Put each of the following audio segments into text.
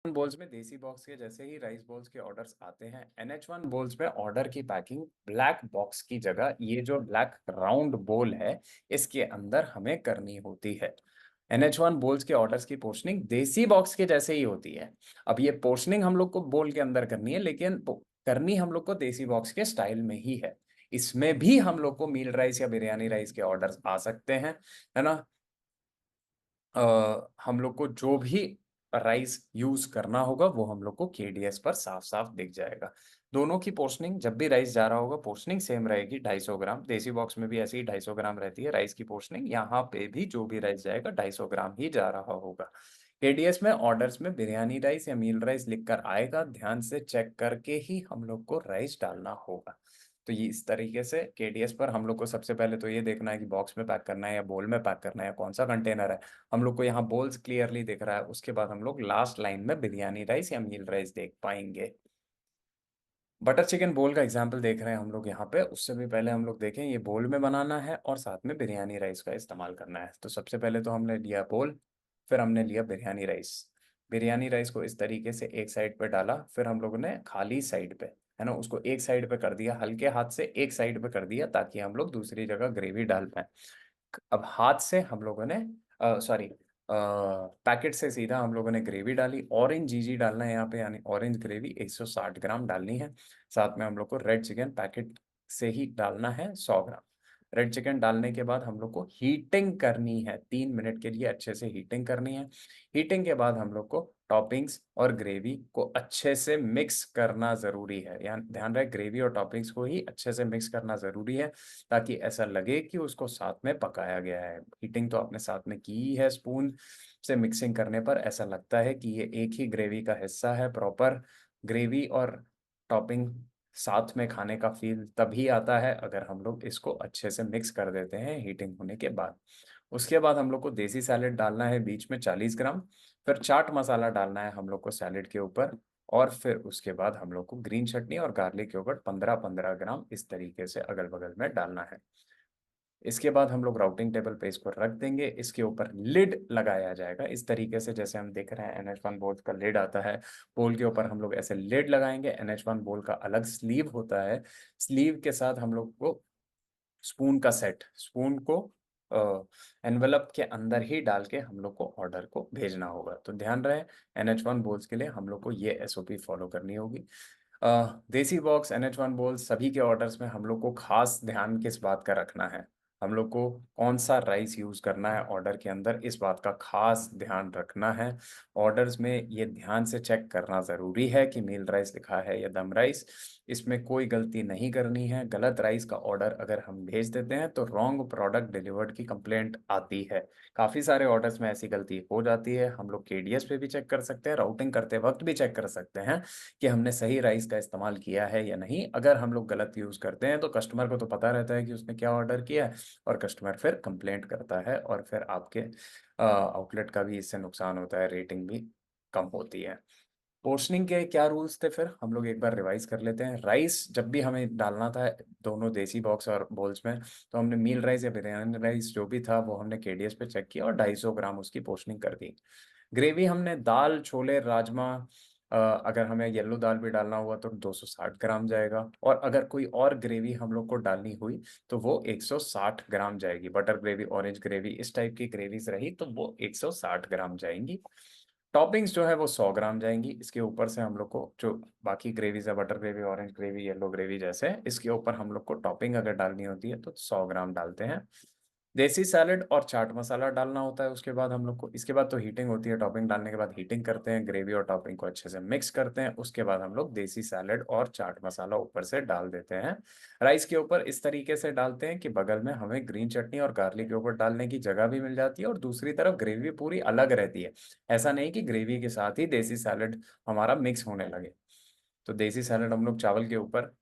Balls में देसी box के जैसे ही राइस बॉल्स के ऑर्डर्स आते हैं। NH1 बोल्स में ऑर्डर की पैकिंग ब्लैक बॉक्स की जगह ये जो ब्लैक राउंड बोल है इसके अंदर हमें करनी होती है। NH1 बोल्स के ऑर्डर्स की पोर्शनिंग देसी बॉक्स के जैसे ही होती है। अब ये पोर्शनिंग हम लोग को बोल के अंदर करनी है, लेकिन करनी हम लोग को देसी बॉक्स के स्टाइल में ही है। इसमें भी हम लोग को मील राइस या बिरयानी राइस के ऑर्डर्स आ सकते हैं, है ना। हम लोग को जो भी राइस यूज करना होगा वो हम लोग को KDS पर साफ साफ दिख जाएगा। दोनों की पोर्शनिंग, जब भी राइस जा रहा होगा पोर्शनिंग सेम रहेगी, 250 ग्राम। देसी बॉक्स में भी ऐसे ही 250 ग्राम रहती है राइस की पोर्शनिंग। यहाँ पे भी जो भी राइस जाएगा 250 ग्राम ही जा रहा होगा। KDS में ऑर्डर्स में बिरयानी राइस या मील राइस लिखकर आएगा, ध्यान से चेक करके ही हम लोग को राइस डालना होगा। तो ये इस तरीके से KDS पर हम लोग को सबसे पहले तो ये देखना है कि बॉक्स में पैक करना है या बोल में पैक करना है या कौन सा कंटेनर है। हम लोग को यहाँ बोल्स क्लियरली दिख रहा है, उसके बाद हम लोग लास्ट लाइन में बिरयानी राइस या मील राइस देख पाएंगे। बटर चिकन बोल का एग्जाम्पल देख रहे हैं हम लोग यहाँ पे। उससे भी पहले हम लोग देखें, ये बोल में बनाना है और साथ में बिरयानी राइस का इस्तेमाल करना है। तो सबसे पहले तो हमने लिया बोल, फिर हमने लिया बिरयानी राइस। बिरयानी राइस को इस तरीके से एक साइड पे डाला, फिर हम लोगों ने खाली साइड पे, है ना, उसको एक साइड पे कर दिया, हल्के हाथ से एक साइड पे कर दिया ताकि हम लोग दूसरी जगह ग्रेवी डाल पाए। अब हाथ से हम लोगों ने सॉरी पैकेट से सीधा हम लोगों ने ग्रेवी डाली। ऑरेंज जीजी डालना है यहाँ पे, यानी ऑरेंज ग्रेवी 160 ग्राम डालनी है। साथ में हम लोग को रेड चिकन पैकेट से ही डालना है 100 ग्राम। रेड चिकन डालने के बाद हम लोग को हीटिंग करनी है, 3 मिनट के लिए अच्छे से हीटिंग करनी है। हीटिंग के बाद हम लोग को टॉपिंग्स और ग्रेवी को अच्छे से मिक्स करना जरूरी है। यहाँ ध्यान रहे, ग्रेवी और टॉपिंग्स को ही अच्छे से मिक्स करना जरूरी है ताकि ऐसा लगे कि उसको साथ में पकाया गया है। हीटिंग तो आपने साथ में की ही है, स्पून से मिक्सिंग करने पर ऐसा लगता है कि ये एक ही ग्रेवी का हिस्सा है। प्रॉपर ग्रेवी और टॉपिंग साथ में खाने का फील तभी आता है अगर हम लोग इसको अच्छे से मिक्स कर देते हैं हीटिंग होने के बाद। उसके बाद हम लोग को देसी सैलेड डालना है बीच में 40 ग्राम। फिर चाट मसाला डालना है हम लोग को सैलेड के ऊपर। और फिर उसके बाद हम लोग को ग्रीन चटनी और गार्लिक योगर्ट 15-15 ग्राम इस तरीके से अगल बगल में डालना है। इसके बाद हम लोग राउटिंग टेबल पे इसको रख देंगे, इसके ऊपर लिड लगाया जाएगा इस तरीके से जैसे हम देख रहे हैं NH1 बोल का लिड आता है। बोल के ऊपर हम लोग ऐसे लिड लगाएंगे। NH1 बोल का अलग स्लीव होता है। स्लीव के साथ हम लोग को स्पून का सेट, स्पून को एनवेलप के अंदर ही डाल के हम लोग को ऑर्डर को भेजना होगा। तो ध्यान रहे, NH1 बोल्स के लिए हम लोग को ये SOP फॉलो करनी होगी। देसी बॉक्स NH1 बोल्स सभी के ऑर्डर्स में हम लोग को खास ध्यान किस बात का रखना है, हम लोग को कौन सा राइस यूज करना है ऑर्डर के अंदर, इस बात का खास ध्यान रखना है। ऑर्डर्स में ये ध्यान से चेक करना जरूरी है कि मील राइस लिखा है या दम राइस। इसमें कोई गलती नहीं करनी है। गलत राइस का ऑर्डर अगर हम भेज देते हैं तो रॉन्ग प्रोडक्ट डिलीवर्ड की कंप्लेंट आती है। काफी सारे ऑर्डर्स में ऐसी गलती हो जाती है। हम लोग KDS पे भी चेक कर सकते हैं, राउटिंग करते वक्त भी चेक कर सकते हैं कि हमने सही राइस का इस्तेमाल किया है या नहीं। अगर हम लोग गलत यूज करते हैं तो कस्टमर को तो पता रहता है कि उसने क्या ऑर्डर किया है, और कस्टमर फिर कंप्लेंट करता है और फिर आपके आउटलेट का भी इससे नुकसान होता है, रेटिंग भी कम होती है। पोर्शनिंग के क्या रूल्स थे फिर हम लोग एक बार रिवाइज कर लेते हैं। राइस जब भी हमें डालना था दोनों देसी बॉक्स और बोल्स में, तो हमने मील राइस या बिरयानी राइस जो भी था वो हमने KDS पे चेक किया और 250 ग्राम उसकी पोर्शनिंग कर दी। ग्रेवी हमने दाल छोले राजमा, अगर हमें येलो दाल भी डालना हुआ तो 260 ग्राम जाएगा। और अगर कोई और ग्रेवी हम लोग को डालनी हुई तो वो 160 ग्राम जाएगी। बटर ग्रेवी, ऑरेंज ग्रेवी, इस टाइप की ग्रेवीज रही तो वो 160 ग्राम जाएंगी। टॉपिंग्स जो है वो 100 ग्राम जाएंगी। इसके ऊपर से हम लोग को जो बाकी ग्रेवीज है, butter gravy, orange gravy, yellow gravy जैसे, इसके ऊपर हम लोग को टॉपिंग अगर डालनी होती है तो 100 ग्राम डालते हैं। देसी सैलेड और चाट मसाला डालना होता है उसके बाद हम लोग को। इसके बाद तो हीटिंग होती है, टॉपिंग डालने के बाद हीटिंग करते हैं, ग्रेवी और टॉपिंग को अच्छे से मिक्स करते हैं। उसके बाद हम लोग देसी सैलेड और चाट मसाला ऊपर से डाल देते हैं। राइस के ऊपर इस तरीके से डालते हैं कि बगल में हमें ग्रीन चटनी और गार्लिक योगर्ट डालने की जगह भी मिल जाती है और दूसरी तरफ ग्रेवी पूरी अलग रहती है। ऐसा नहीं कि ग्रेवी के साथ ही देसी सैलेड हमारा मिक्स होने लगे। तो देसी सैलेड हम लोग चावल के ऊपर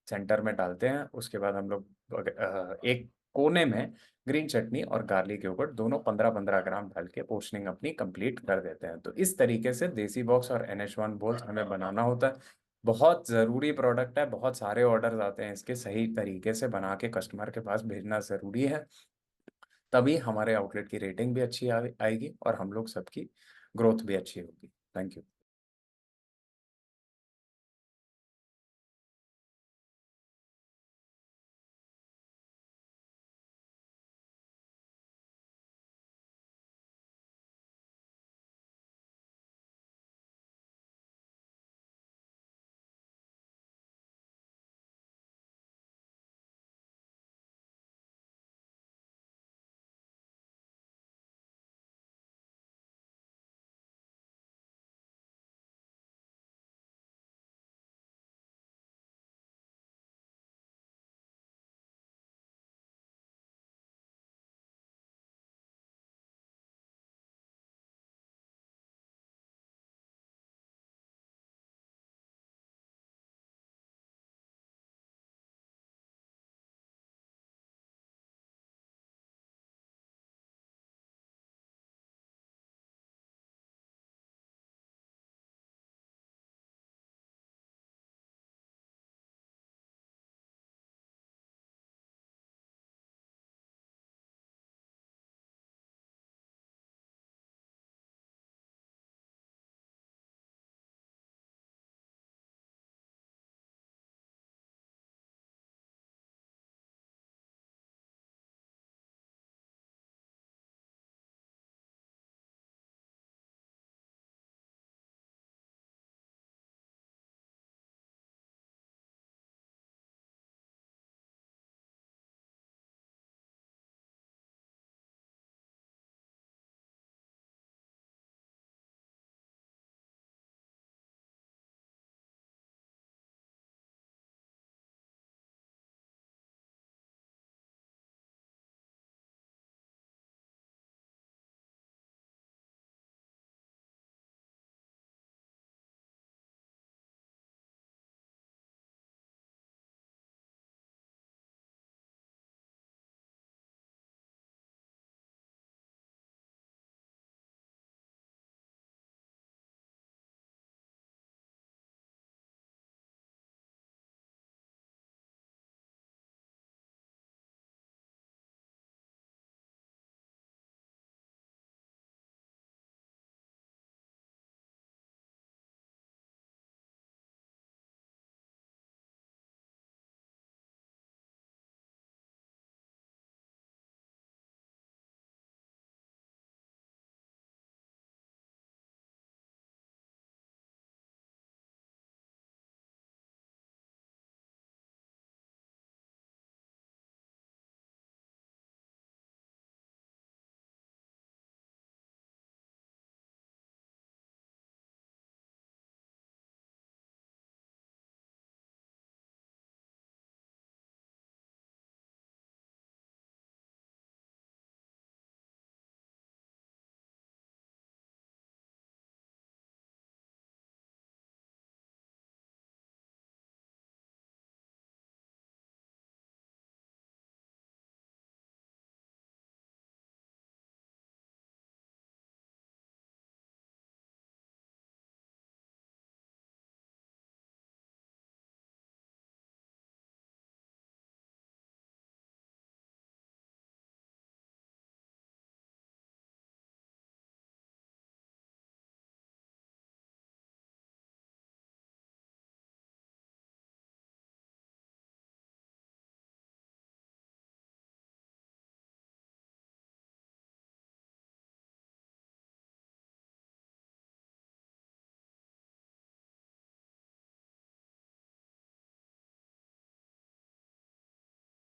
सेंटर में डालते हैं। उसके बाद हम लोग एक कोने में ग्रीन चटनी और गार्लिक योगर्ट दोनों 15-15 ग्राम डाल के पोर्शनिंग अपनी कंप्लीट कर देते हैं। तो इस तरीके से देसी बॉक्स और NH1 बोल्स हमें बनाना होता है। बहुत ज़रूरी प्रोडक्ट है, बहुत सारे ऑर्डर्स आते हैं, इसके सही तरीके से बना के कस्टमर के पास भेजना ज़रूरी है। तभी हमारे आउटलेट की रेटिंग भी अच्छी आएगी और हम लोग सबकी ग्रोथ भी अच्छी होगी। Thank you.